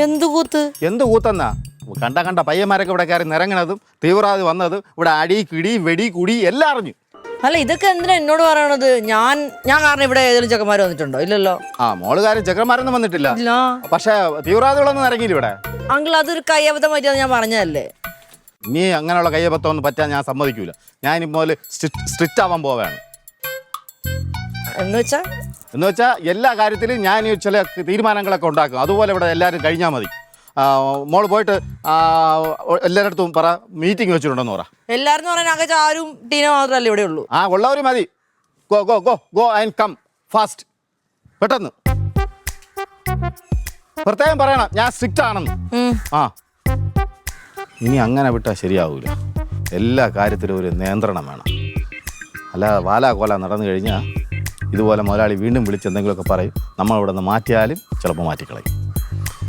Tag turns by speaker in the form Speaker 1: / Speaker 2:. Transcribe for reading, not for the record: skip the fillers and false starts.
Speaker 1: എന്ത് കൂത്തെന്നാ കണ്ട പയ്യന്മാരൊക്കെ ഇവിടെ കയറി നിറങ്ങണതും തീവ്രവാദി വന്നതും ഇവിടെ അടി കിടി വെടി കുടി എല്ലാം അറിഞ്ഞു. അല്ല ഇതൊക്കെ എന്തിനാ എന്നോട് പറയണത്? ഞാൻ കാരണം ഇവിടെ ഏതെങ്കിലും ചെക്കന്മാർ വന്നിട്ടുണ്ടോ? ഇല്ലല്ലോ.
Speaker 2: മോളുകാരും ചെക്കന്മാരൊന്നും വന്നിട്ടില്ല. പക്ഷെ തീവ്രവാദികളൊന്നും ഇറങ്ങിയില്ല ഇവിടെ.
Speaker 1: അങ്കിൾ അതൊരു കയ്യബദ്ധം പറ്റിയെന്ന് ഞാൻ പറഞ്ഞതല്ലേ.
Speaker 2: നീ അങ്ങനെയുള്ള കയ്യബദ്ധം ഒന്നും പറ്റാൻ ഞാൻ സമ്മതിക്കൂല. ഞാൻ ഇപ്പോൾ സ്ട്രിക്റ്റ് ആവാൻ പോവുകയാണ്. എന്ന് വെച്ചാ എല്ലാ കാര്യത്തിലും ഞാൻ ചില തീരുമാനങ്ങളൊക്കെ ഉണ്ടാക്കും. അതുപോലെ ഇവിടെ എല്ലാവരും കഴിഞ്ഞാൽ മതി. മോള് പോയിട്ട് എല്ലായിടത്തും പറ മീറ്റിംഗ് വെച്ചിട്ടുണ്ടെന്ന് പറ.
Speaker 1: എല്ലാരും പറയാൻ ആരും ടീന മാത്രമല്ലേ ഇവിടെ ഉള്ളൂ.
Speaker 2: ഉള്ളവര് മതി. Go go go go and come fast. പെട്ടെന്ന് പ്രത്യേകം പറയണം ഞാൻ സ്ട്രിക്റ്റ് ആണെന്ന്. ഇനി അങ്ങനെ വിട്ടാൽ ശരിയാവൂല. എല്ലാ കാര്യത്തിലും ഒരു നിയന്ത്രണം വേണം. അല്ലാതെ വാലാകോല നടന്നു കഴിഞ്ഞാൽ ഇതുപോലെ മുതലാളി വീണ്ടും വിളിച്ച് എന്തെങ്കിലുമൊക്കെ പറയും. നമ്മളിവിടെ നിന്ന് മാറ്റിയാലും ചിലപ്പോൾ മാറ്റിക്കളയും.